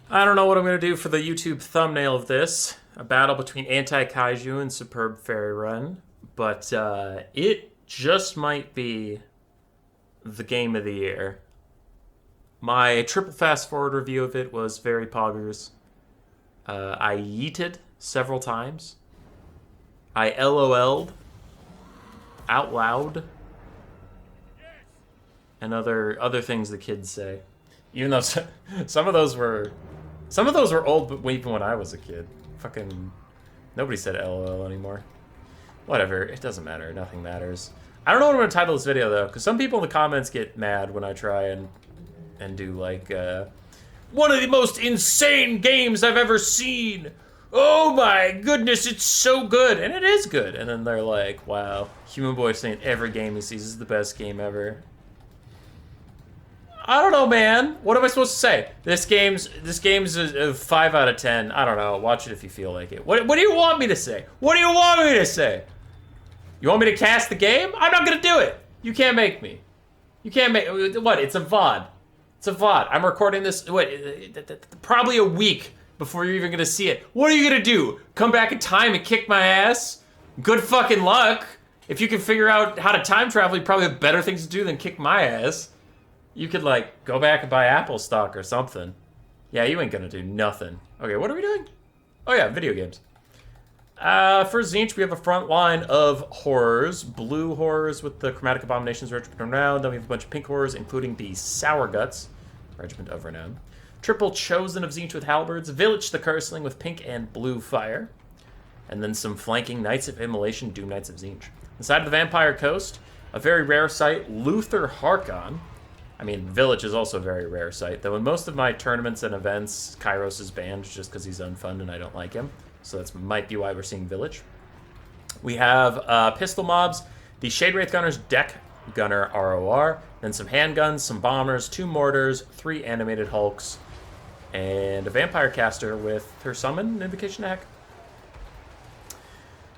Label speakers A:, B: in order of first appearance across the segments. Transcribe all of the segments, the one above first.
A: I don't know what I'm going to do for the YouTube thumbnail of this. A battle between Anti-Kaiju and Superb Fairy Run. But it just might be the game of the year. My triple fast forward review of it was very poggers. I yeeted several times. I LOL'd out loud. And other things the kids say. Even though some of those were old, but even when I was a kid. Fucking nobody said LOL anymore. Whatever, it doesn't matter. Nothing matters. I don't know what I'm gonna title this video though, because some people in the comments get mad when I try and do like one of the most insane games I've ever seen. Oh my goodness, it's so good, and it is good. And then they're like, "Wow, Human Boy saying every game he sees is the best game ever." I don't know, man. What am I supposed to say? This game's a 5 out of 10. I don't know. Watch it if you feel like it. What do you want me to say? What do you want me to say? You want me to cast the game? I'm not gonna do it. You can't make me. You can't make what? It's a VOD. It's a VOD. I'm recording this probably a week before you're even gonna see it. What are you gonna do? Come back in time and kick my ass? Good fucking luck. If you can figure out how to time travel, you probably have better things to do than kick my ass. You could, like, go back and buy Apple stock or something. Yeah, you ain't gonna do nothing. Okay, what are we doing? Oh yeah, video games. For Zinch, we have a front line of horrors. Blue horrors with the Chromatic Abominations Regiment of Renown. Then we have a bunch of pink horrors, including the Sour Guts Regiment of Renown. Triple Chosen of Zinch with Halberds. Village the Curseling with pink and blue fire. And then some flanking Knights of Immolation, Doom Knights of Zinch. Inside of the Vampire Coast, a very rare sight, Luther Harkon. I mean, Village is also a very rare sight, though in most of my tournaments and events, Kairos is banned just because he's unfun and I don't like him. So that might be why we're seeing Village. We have pistol mobs, the Shade Wraith Gunner's Deck Gunner ROR, then some handguns, some bombers, 2 mortars, 3 animated hulks, and a vampire caster with her summon, Invocation of Heck.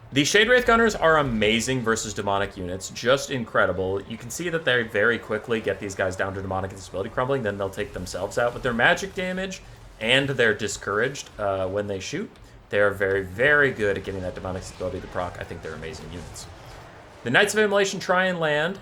A: The Shade Wraith Gunners are amazing versus demonic units, just incredible. You can see that they very quickly get these guys down to demonic and disability crumbling, then they'll take themselves out. With their magic damage and they're discouraged when they shoot, they are very, very good at getting that demonic stability to proc. I think they're amazing units. The Knights of Immolation try and land,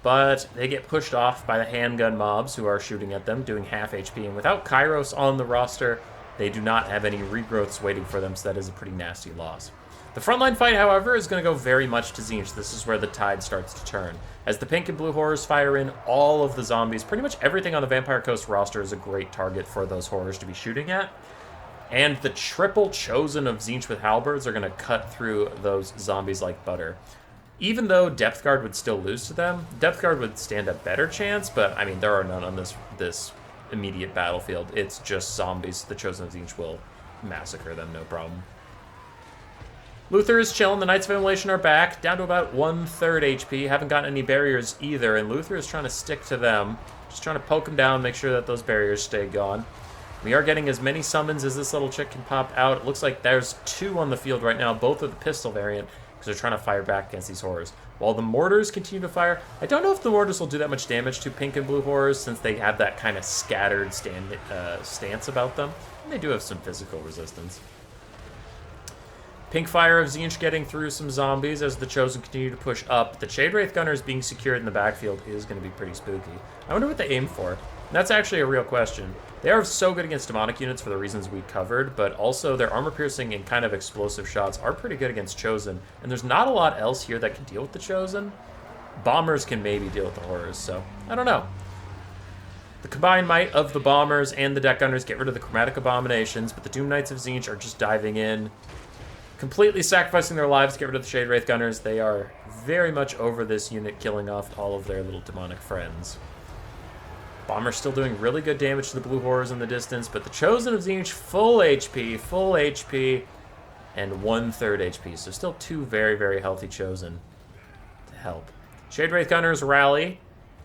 A: but they get pushed off by the handgun mobs who are shooting at them, doing half HP. And without Kairos on the roster, they do not have any regrowths waiting for them, so that is a pretty nasty loss. The frontline fight, however, is going to go very much to Zinch. This is where the tide starts to turn. As the pink and blue horrors fire in all of the zombies, pretty much everything on the Vampire Coast roster is a great target for those horrors to be shooting at. And the triple chosen of Zinch with halberds are going to cut through those zombies like butter. Even though Depth Guard would still lose to them, Depth Guard would stand a better chance, but I mean, there are none on this immediate battlefield. It's just zombies. The chosen of Zinch will massacre them, no problem. Luther is chilling. The Knights of Immolation are back, down to about 1/3 HP. Haven't gotten any barriers either, and Luther is trying to stick to them. Just trying to poke them down, make sure that those barriers stay gone. We are getting as many summons as this little chick can pop out. It looks like there's 2 on the field right now, both with the pistol variant, because they're trying to fire back against these horrors. While the mortars continue to fire, I don't know if the mortars will do that much damage to pink and blue horrors, since they have that kind of scattered stance about them. And they do have some physical resistance. Pink Fire of Zinch getting through some zombies as the Chosen continue to push up. The Shade Wraith Gunners being secured in the backfield is going to be pretty spooky. I wonder what they aim for. And that's actually a real question. They are so good against demonic units for the reasons we covered, but also their armor-piercing and kind of explosive shots are pretty good against Chosen. And there's not a lot else here that can deal with the Chosen. Bombers can maybe deal with the horrors, so I don't know. The combined might of the Bombers and the Deck Gunners get rid of the Chromatic Abominations, but the Doom Knights of Zinch are just diving in, completely sacrificing their lives to get rid of the Shade Wraith Gunners. They are very much over this unit, killing off all of their little demonic friends. Bomber's still doing really good damage to the blue horrors in the distance, but the Chosen of Zinch, full HP, and 1/3 HP. So still 2 very, very healthy Chosen to help. Shade Wraith Gunners rally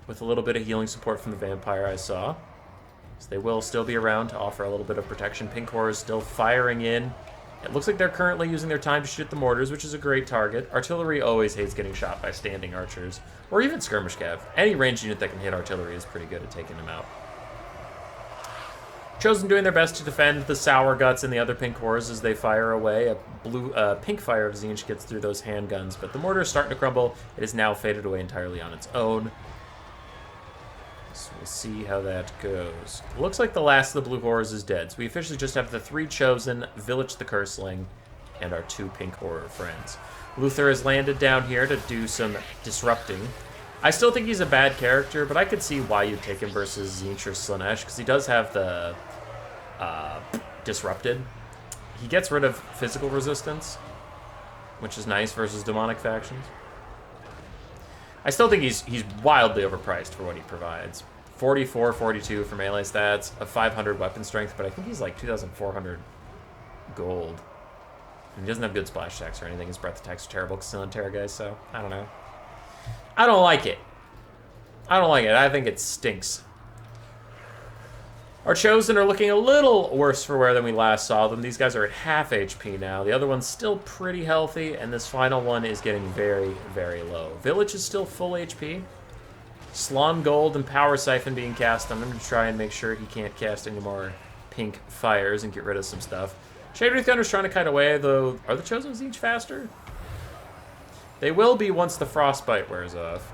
A: with a little bit of healing support from the Vampire I saw. So they will still be around to offer a little bit of protection. Pink horrors still firing in. It looks like they're currently using their time to shoot the mortars, which is a great target. Artillery always hates getting shot by standing archers, or even skirmish cav. Any ranged unit that can hit artillery is pretty good at taking them out. Chosen doing their best to defend the Sour Guts and the other pink horrors as they fire away. A pink fire of Tzeentch gets through those handguns, but the mortar is starting to crumble. It is now faded away entirely on its own. So we'll see how that goes. It looks like the last of the blue horrors is dead. So we officially just have the 3 Chosen, Village the Curseling, and our 2 pink horror friends. Luther has landed down here to do some disrupting. I still think he's a bad character, but I could see why you'd take him versus Tzeentch or Slaanesh, because he does have the disrupted. He gets rid of physical resistance, which is nice versus demonic factions. I still think he's wildly overpriced for what he provides. 44, 42 for melee stats, a 500 weapon strength, but I think he's like 2,400 gold. And he doesn't have good splash attacks or anything. His breath attacks are terrible because he's still Terra guys, so I don't know. I don't like it. I don't like it. I think it stinks. Our Chosen are looking a little worse for wear than we last saw them. These guys are at half HP now. The other one's still pretty healthy, and this final one is getting very, very low. Village is still full HP. Slon Gold and Power Siphon being cast. I'm going to try and make sure he can't cast any more pink fires and get rid of some stuff. Shadewraith Gunner's trying to kite away, though. Are the Chosen Tzeentch faster? They will be once the Frostbite wears off.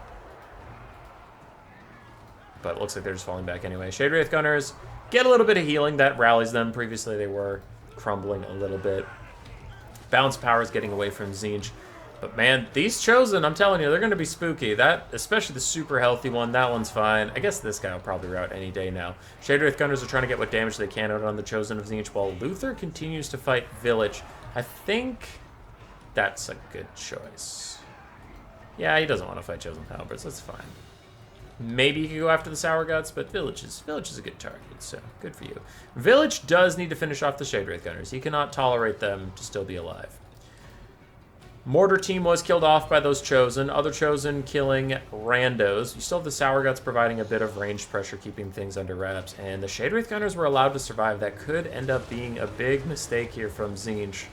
A: But it looks like they're just falling back anyway. Shadewraith Gunners get a little bit of healing. That rallies them. Previously, they were crumbling a little bit. Bounce power is getting away from Tzeentch. But man, these Chosen, I'm telling you, they're going to be spooky. That, especially the super healthy one, that one's fine. I guess this guy will probably rout any day now. Shadewraith Gunners are trying to get what damage they can out on the Chosen of Tzeentch, while Luther continues to fight Village. I think that's a good choice. Yeah, he doesn't want to fight Chosen Halberds. That's fine. Maybe you could go after the Sour Guts, but Village is a good target, so good for you. Village does need to finish off the Shadewraith Gunners. He cannot tolerate them to still be alive. Mortar team was killed off by those Chosen. Other Chosen killing randos. You still have the Sour Guts providing a bit of ranged pressure, keeping things under wraps. And the Shadewraith Gunners were allowed to survive. That could end up being a big mistake here from Tzeentch.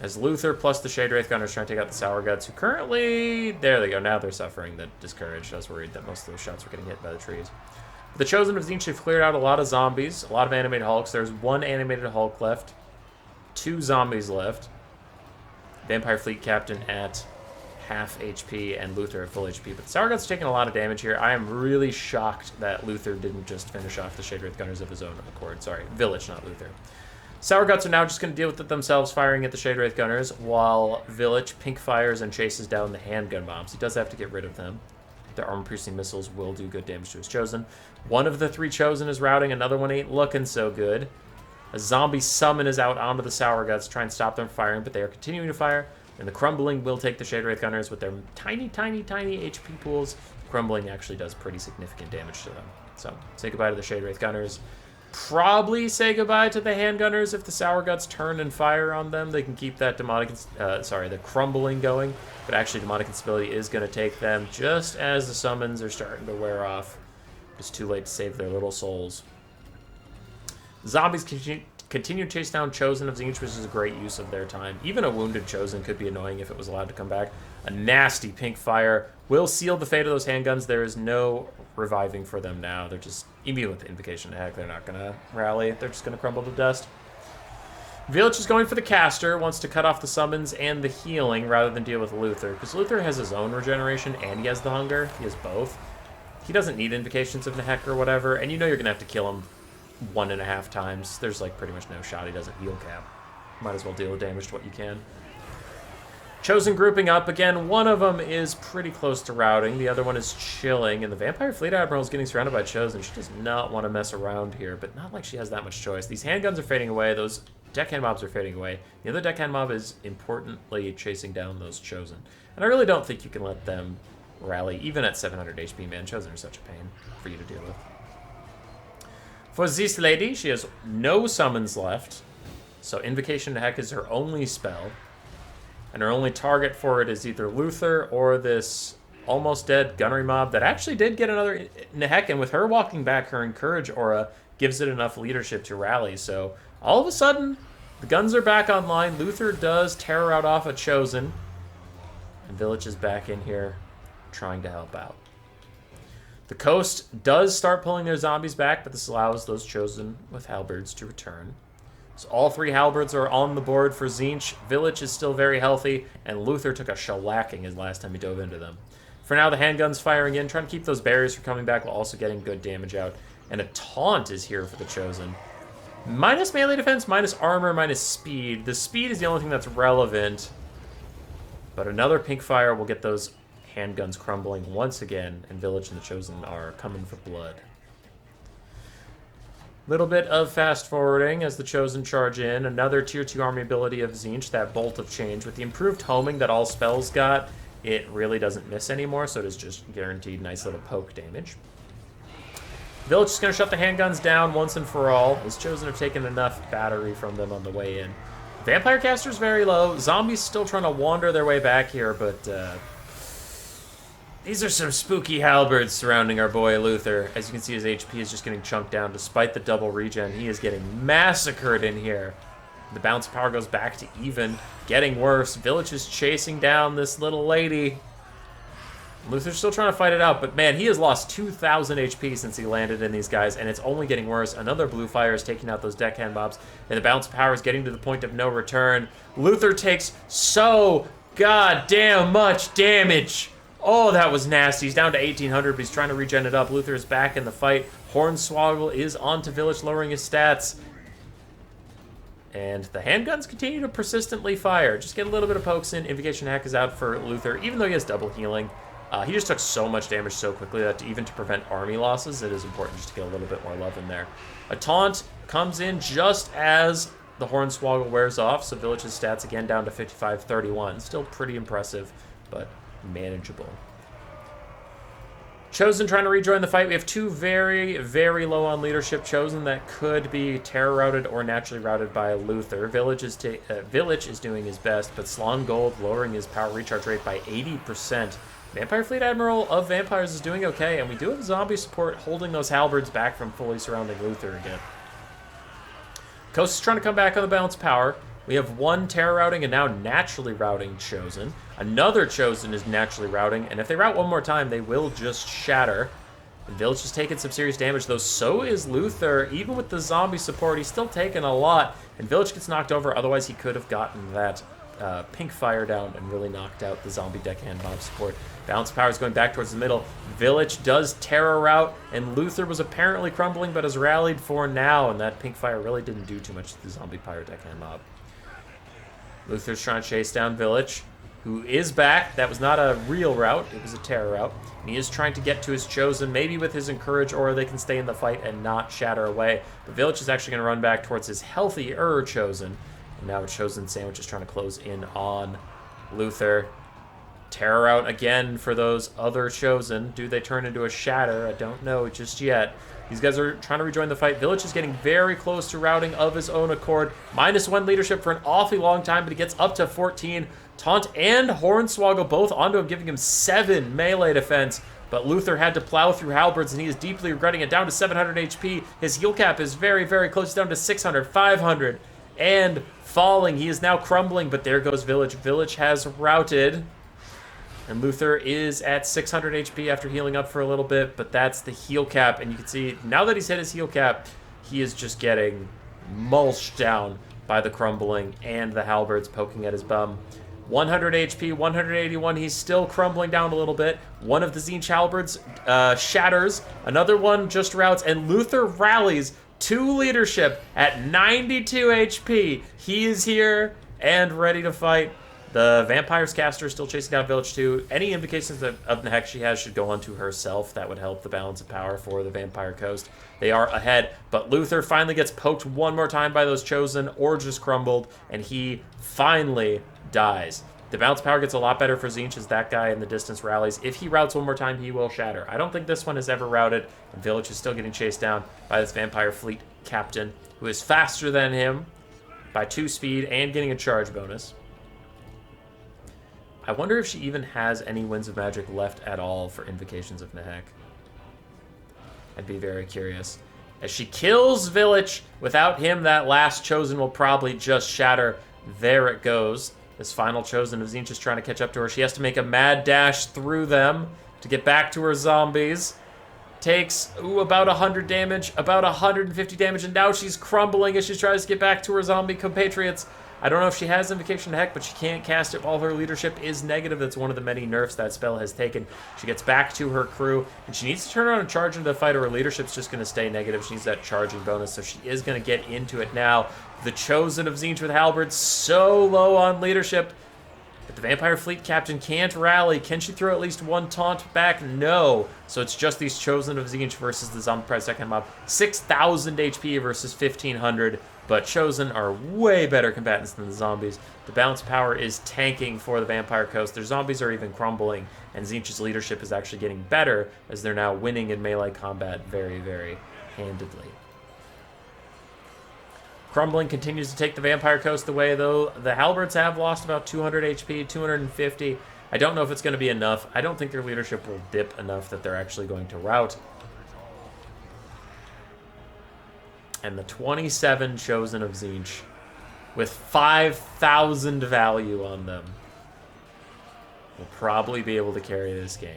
A: As Luther plus the Shadewraith Gunners trying to take out the Sour Guts, who currently... There they go. Now they're suffering the Discouraged. I was worried that most of those shots were getting hit by the trees. The Chosen of Tzeentch have cleared out a lot of zombies, a lot of animated Hulks. There's 1 animated Hulk left, 2 zombies left. Vampire Fleet Captain at half HP and Luther at full HP. But the Sour Guts are taking a lot of damage here. I am really shocked that Luther didn't just finish off the Shadewraith Gunners of his own accord. Sorry, Village, not Luther. Sour Guts are now just going to deal with it themselves, firing at the Shadewraith Gunners, while Village pink fires and chases down the handgun bombs. He does have to get rid of them. Their armor-piercing missiles will do good damage to his Chosen. One of the 3 Chosen is routing, another one ain't looking so good. A zombie summon is out onto the Sour Guts to try and stop them from firing, but they are continuing to fire, and the Crumbling will take the Shadewraith Gunners with their tiny, tiny, tiny HP pools. Crumbling actually does pretty significant damage to them. So, say goodbye to the Shadewraith Gunners. Probably say goodbye to the handgunners if the Sour Guts turn and fire on them. They can keep that the Crumbling going, but actually Demonic Instability is going to take them just as the summons are starting to wear off. It's too late to save their little souls. Zombies continue to chase down Chosen of Tzeentch, which is a great use of their time. Even a wounded Chosen could be annoying if it was allowed to come back. A nasty pink fire will seal the fate of those handguns. There is no reviving for them now. They're just, even with the Invocation of Heck, they're not going to rally. They're just going to crumble to dust. Village is going for the caster, wants to cut off the summons and the healing rather than deal with Luther, because Luther has his own regeneration and he has the hunger. He has both. He doesn't need Invocations of Nehek or whatever, and you know you're going to have to kill him 1.5 times. There's like pretty much no shot he doesn't heal cap. Might as well deal the damage to what you can. Chosen grouping up. Again, one of them is pretty close to routing. The other one is chilling. And the Vampire Fleet Admiral is getting surrounded by Chosen. She does not want to mess around here, but not like she has that much choice. These handguns are fading away. Those deckhand mobs are fading away. The other deckhand mob is importantly chasing down those Chosen. And I really don't think you can let them rally, even at 700 HP, man. Chosen are such a pain for you to deal with. For this lady, she has no summons left. So Invocation to Heck is her only spell. And her only target for it is either Luther or this almost dead gunnery mob that actually did get another Nehek, and with her walking back, her Encourage aura gives it enough leadership to rally. So all of a sudden, the guns are back online. Luther does terror out off a Chosen. And Village is back in here trying to help out. The Coast does start pulling their zombies back, but this allows those chosen with halberds to return. So all 3 halberds are on the board for Tzeentch. Village is still very healthy, and Luther took a shellacking his last time he dove into them. For now, the handgun's firing in, trying to keep those barriers from coming back while also getting good damage out. And a taunt is here for the Chosen. Minus melee defense, minus armor, minus speed. The speed is the only thing that's relevant. But another pink fire will get those handguns crumbling once again, and Village and the Chosen are coming for blood. Little bit of fast forwarding as the Chosen charge in. Another tier 2 army ability of Tzeentch, that Bolt of Change. With the improved homing that all spells got, it really doesn't miss anymore, so it is just guaranteed nice little poke damage. Village is going to shut the handguns down once and for all. His Chosen have taken enough battery from them on the way in. Vampire caster's very low. Zombies still trying to wander their way back here, but these are some spooky halberds surrounding our boy Luther. As you can see, his HP is just getting chunked down despite the double regen. He is getting massacred in here. The bounce power goes back to even, getting worse. Village is chasing down this little lady. Luther's still trying to fight it out, but man, he has lost 2,000 HP since he landed in these guys, and it's only getting worse. Another blue fire is taking out those deckhand mobs, and the bounce power is getting to the point of no return. Luther takes so goddamn much damage. Oh, that was nasty. He's down to 1,800, but he's trying to regen it up. Luther is back in the fight. Hornswoggle is onto Village, lowering his stats. And the handguns continue to persistently fire. Just get a little bit of pokes in. Invocation Hack is out for Luther, even though he has double healing. He just took so much damage so quickly that even to prevent army losses, it is important just to get a little bit more love in there. A taunt comes in just as the Hornswoggle wears off, so Village's stats again down to 55-31. Still pretty impressive, but manageable. Chosen trying to rejoin the fight. We have 2 very, very low on leadership Chosen that could be terror routed or naturally routed by Luther. Village is doing his best, but Slon Gold lowering his power recharge rate by 80%. Vampire Fleet Admiral of Vampires is doing okay, and we do have zombie support holding those halberds back from fully surrounding Luther again. Coast is trying to come back on the balance power. We have 1 terror routing and now naturally routing Chosen. Another Chosen is naturally routing, and if they route one more time, they will just shatter. And Village is taking some serious damage, though so is Luther. Even with the zombie support, he's still taking a lot, and Village gets knocked over. Otherwise, he could have gotten that pink fire down and really knocked out the zombie deckhand mob support. Bounce power is going back towards the middle. Village does terror route, and Luther was apparently crumbling, but has rallied for now, and that pink fire really didn't do too much to the zombie pyro deckhand mob. Luther's trying to chase down Village, who is back. That was not a real route, it was a terror route. And he is trying to get to his Chosen, maybe with his Encourage, or they can stay in the fight and not shatter away. But Village is actually going to run back towards his healthier Chosen. And now Chosen Sandwich is trying to close in on Luther. Terror out again for those other Chosen. Do they turn into a shatter? I don't know just yet. These guys are trying to rejoin the fight. Village is getting very close to routing of his own accord. -1 leadership for an awfully long time, but he gets up to 14. Taunt and Hornswoggle both onto him, giving him 7 melee defense. But Luther had to plow through halberds, and he is deeply regretting it. Down to 700 HP. His heal cap is very, very close. Down to 600, 500, and falling. He is now crumbling, but there goes Village. Village has routed. And Luther is at 600 HP after healing up for a little bit, but that's the heal cap. And you can see, now that he's hit his heal cap, he is just getting mulched down by the crumbling and the halberds poking at his bum. 100 HP, 181, he's still crumbling down a little bit. One of the Tzeentch halberds shatters, another one just routs, and Luther rallies to leadership at 92 HP. He is here and ready to fight. The Vampire's caster is still chasing down Village too. Any indications of the heck she has should go onto herself. That would help the balance of power for the Vampire Coast. They are ahead, but Luther finally gets poked one more time by those Chosen, or just crumbled, and he finally dies. The bounce power gets a lot better for Tzeentch as that guy in the distance rallies. If he routes one more time, he will shatter. I don't think this one has ever routed, and Village is still getting chased down by this Vampire Fleet captain, who is faster than him by 2 speed and getting a charge bonus. I wonder if she even has any Winds of Magic left at all for Invocations of Nehek. I'd be very curious. As she kills Village, without him, that last Chosen will probably just shatter. There it goes. This final Chosen of Tzeentch is trying to catch up to her. She has to make a mad dash through them to get back to her zombies. takes about 100 damage, about 150 damage, and now she's crumbling as she tries to get back to her zombie compatriots. I don't know if she has Invocation to Heck, but she can't cast it while her leadership is negative. That's one of the many nerfs that spell has taken. She gets back to her crew, and she needs to turn around and charge into the fight, or her leadership's just going to stay negative. She needs that charging bonus, so she is going to get into it now. The Chosen of Tzeentch with Halberd, so low on leadership. But the Vampire Fleet Captain can't rally. Can she throw at least one taunt back? No. So it's just these Chosen of Tzeentch versus the Zombie Prize second mob. 6,000 HP versus 1,500. But Chosen are way better combatants than the zombies. The balance power is tanking for the Vampire Coast. Their zombies are even crumbling. And Tzeentch's leadership is actually getting better as they're now winning in melee combat very, very handedly. Crumbling continues to take the Vampire Coast away, though. The Halberds have lost about 200 HP, 250. I don't know if it's going to be enough. I don't think their leadership will dip enough that they're actually going to rout. And the 27 Chosen of Tzeentch, with 5,000 value on them, will probably be able to carry this game.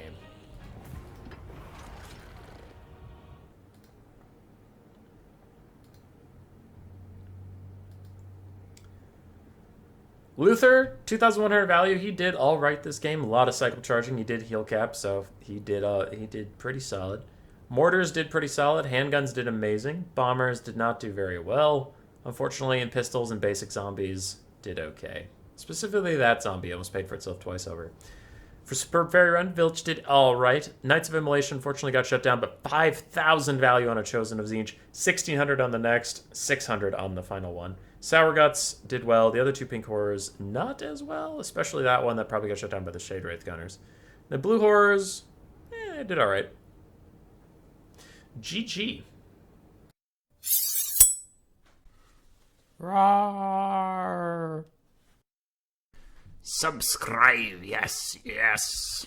A: Luther, 2,100 value. He did all right this game. A lot of cycle charging. He did heal cap, so he did pretty solid. Mortars did pretty solid. Handguns did amazing. Bombers did not do very well, unfortunately, and pistols and basic zombies did okay. Specifically, that zombie almost paid for itself twice over. For Superb Fairy Run, Vilch did all right. Knights of Immolation unfortunately got shut down, but 5,000 value on a Chosen of Tzeentch, 1,600 on the next, 600 on the final one. Sour Guts did well. The other two Pink Horrors, not as well, especially that one that probably got shut down by the Shade Wraith Gunners. The Blue Horrors, did all right. GG. Roar.
B: Subscribe, yes, yes.